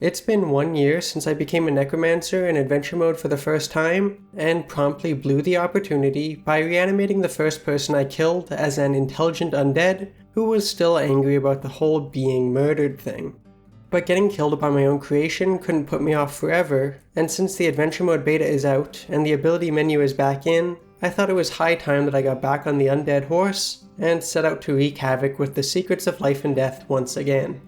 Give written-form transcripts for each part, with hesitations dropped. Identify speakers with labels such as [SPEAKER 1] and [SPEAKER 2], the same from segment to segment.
[SPEAKER 1] It's been 1 year since I became a necromancer in adventure mode for the first time, and promptly blew the opportunity by reanimating the first person I killed as an intelligent undead who was still angry about the whole being murdered thing. But getting killed by my own creation couldn't put me off forever, and since the adventure mode beta is out and the ability menu is back in, I thought it was high time that I got back on the undead horse and set out to wreak havoc with the secrets of life and death once again.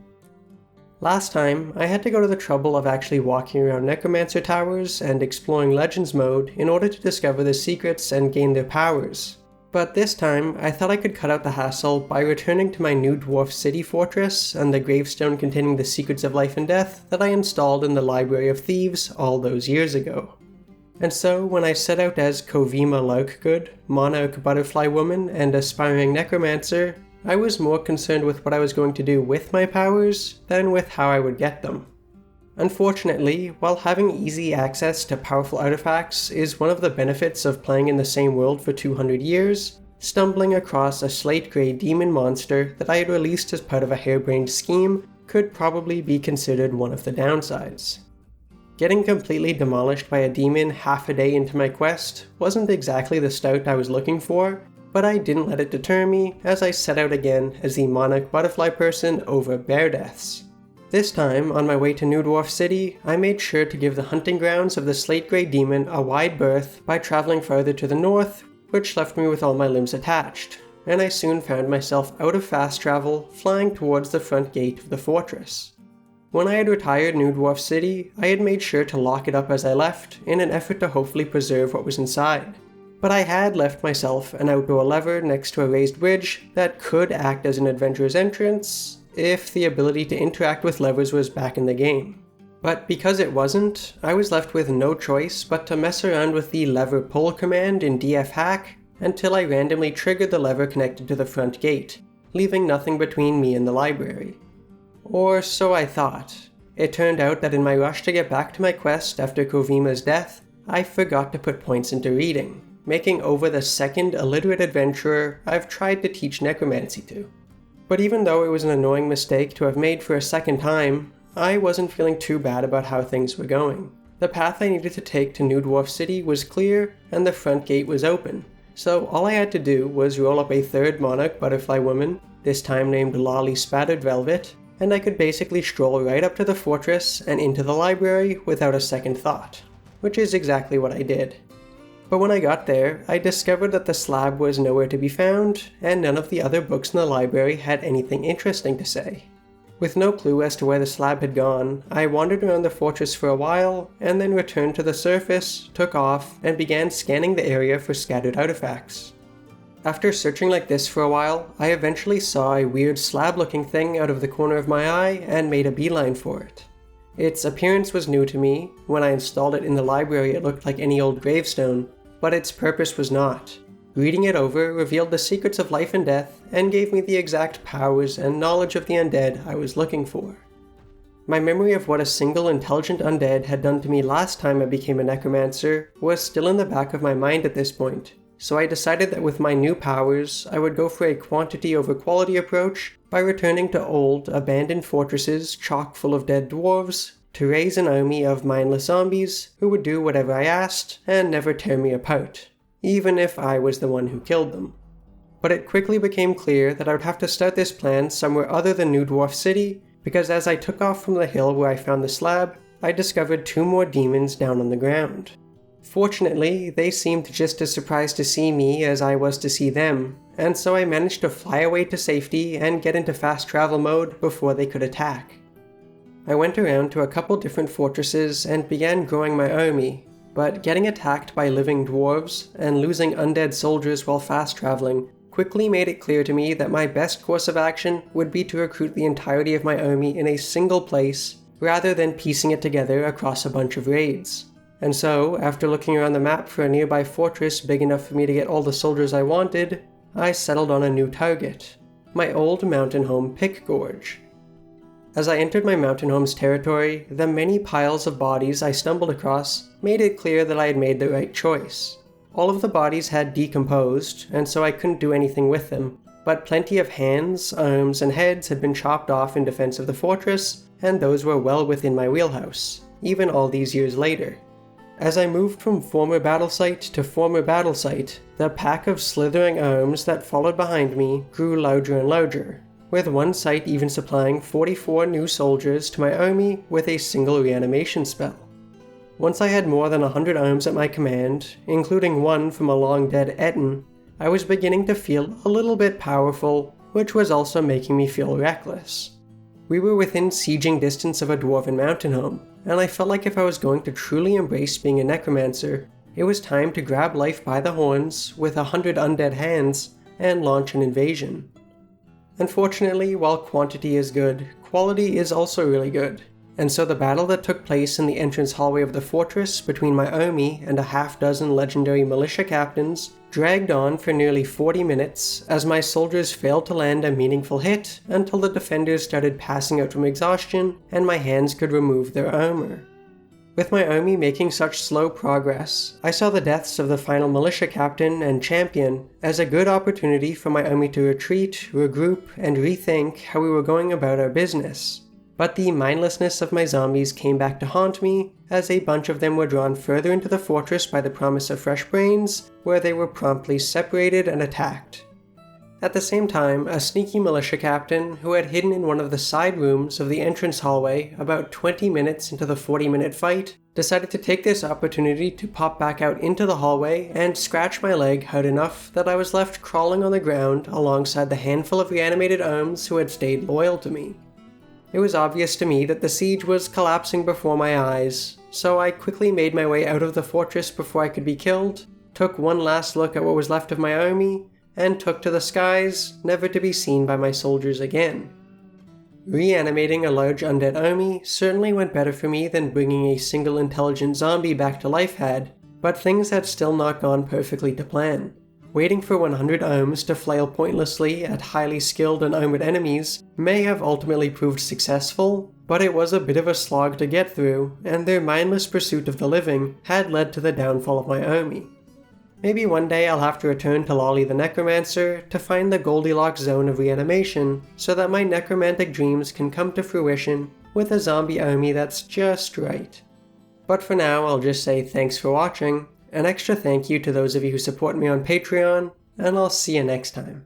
[SPEAKER 1] Last time, I had to go to the trouble of actually walking around Necromancer Towers and exploring Legends mode in order to discover the secrets and gain their powers. But this time, I thought I could cut out the hassle by returning to my new Dwarf City Fortress and the gravestone containing the secrets of life and death that I installed in the Library of Thieves all those years ago. And so, when I set out as Kovima Larkgood, Monarch Butterfly Woman, and Aspiring Necromancer, I was more concerned with what I was going to do with my powers than with how I would get them. Unfortunately, while having easy access to powerful artifacts is one of the benefits of playing in the same world for 200 years, stumbling across a slate-grey demon monster that I had released as part of a harebrained scheme could probably be considered one of the downsides. Getting completely demolished by a demon half a day into my quest wasn't exactly the start I was looking for, but I didn't let it deter me as I set out again as the Monarch Butterfly person over bear deaths. This time, on my way to New Dwarf City, I made sure to give the hunting grounds of the Slate Grey Demon a wide berth by traveling further to the north, which left me with all my limbs attached, and I soon found myself out of fast travel, flying towards the front gate of the fortress. When I had retired New Dwarf City, I had made sure to lock it up as I left, in an effort to hopefully preserve what was inside. But I had left myself an outdoor lever next to a raised bridge that could act as an adventurer's entrance if the ability to interact with levers was back in the game. But because it wasn't, I was left with no choice but to mess around with the lever pull command in DF hack until I randomly triggered the lever connected to the front gate, leaving nothing between me and the library. Or so I thought. It turned out that in my rush to get back to my quest after Kovima's death, I forgot to put points into reading, making over the second illiterate adventurer I've tried to teach necromancy to. But even though it was an annoying mistake to have made for a second time, I wasn't feeling too bad about how things were going. The path I needed to take to New Dwarf City was clear, and the front gate was open, so all I had to do was roll up a third Monarch Butterfly Woman, this time named Lolly Spattered Velvet, and I could basically stroll right up to the fortress and into the library without a second thought, which is exactly what I did. But when I got there, I discovered that the slab was nowhere to be found, and none of the other books in the library had anything interesting to say. With no clue as to where the slab had gone, I wandered around the fortress for a while, and then returned to the surface, took off, and began scanning the area for scattered artifacts. After searching like this for a while, I eventually saw a weird slab-looking thing out of the corner of my eye and made a beeline for it. Its appearance was new to me. When I installed it in the library it looked like any old gravestone, but its purpose was not. Reading it over revealed the secrets of life and death and gave me the exact powers and knowledge of the undead I was looking for. My memory of what a single intelligent undead had done to me last time I became a necromancer was still in the back of my mind at this point, so I decided that with my new powers I would go for a quantity over quality approach by returning to old, abandoned fortresses chock full of dead dwarves to raise an army of mindless zombies who would do whatever I asked and never tear me apart, even if I was the one who killed them. But it quickly became clear that I would have to start this plan somewhere other than New Dwarf City, because as I took off from the hill where I found the slab, I discovered 2 more demons down on the ground. Fortunately, they seemed just as surprised to see me as I was to see them, and so I managed to fly away to safety and get into fast travel mode before they could attack. I went around to a couple different fortresses and began growing my army, but getting attacked by living dwarves and losing undead soldiers while fast traveling quickly made it clear to me that my best course of action would be to recruit the entirety of my army in a single place rather than piecing it together across a bunch of raids. And so, after looking around the map for a nearby fortress big enough for me to get all the soldiers I wanted, I settled on a new target, my old mountain home Pick Gorge. As I entered my mountain home's territory, the many piles of bodies I stumbled across made it clear that I had made the right choice. All of the bodies had decomposed, and so I couldn't do anything with them, but plenty of hands, arms, and heads had been chopped off in defense of the fortress, and those were well within my wheelhouse, even all these years later. As I moved from former battle site to former battle site, the pack of slithering arms that followed behind me grew larger and larger, with one site even supplying 44 new soldiers to my army with a single reanimation spell. Once I had more than 100 arms at my command, including one from a long-dead Etten, I was beginning to feel a little bit powerful, which was also making me feel reckless. We were within sieging distance of a dwarven mountain home, and I felt like if I was going to truly embrace being a necromancer, it was time to grab life by the horns with 100 undead hands and launch an invasion. Unfortunately, while quantity is good, quality is also really good, and so the battle that took place in the entrance hallway of the fortress between my army and a half-dozen legendary militia captains dragged on for nearly 40 minutes as my soldiers failed to land a meaningful hit until the defenders started passing out from exhaustion and my hands could remove their armor. With my army making such slow progress, I saw the deaths of the final militia captain and champion as a good opportunity for my army to retreat, regroup, and rethink how we were going about our business. But the mindlessness of my zombies came back to haunt me, as a bunch of them were drawn further into the fortress by the promise of fresh brains, where they were promptly separated and attacked. At the same time, a sneaky militia captain, who had hidden in one of the side rooms of the entrance hallway about 20 minutes into the 40-minute fight, decided to take this opportunity to pop back out into the hallway and scratch my leg hard enough that I was left crawling on the ground alongside the handful of reanimated arms who had stayed loyal to me. It was obvious to me that the siege was collapsing before my eyes, so I quickly made my way out of the fortress before I could be killed, took one last look at what was left of my army, and took to the skies, never to be seen by my soldiers again. Reanimating a large undead army certainly went better for me than bringing a single intelligent zombie back to life had, but things had still not gone perfectly to plan. Waiting for 100 arms to flail pointlessly at highly skilled and armored enemies may have ultimately proved successful, but it was a bit of a slog to get through, and their mindless pursuit of the living had led to the downfall of my army. Maybe one day I'll have to return to Lolly the Necromancer to find the Goldilocks zone of reanimation so that my necromantic dreams can come to fruition with a zombie army that's just right. But for now, I'll just say thanks for watching. An extra thank you to those of you who support me on Patreon, and I'll see you next time.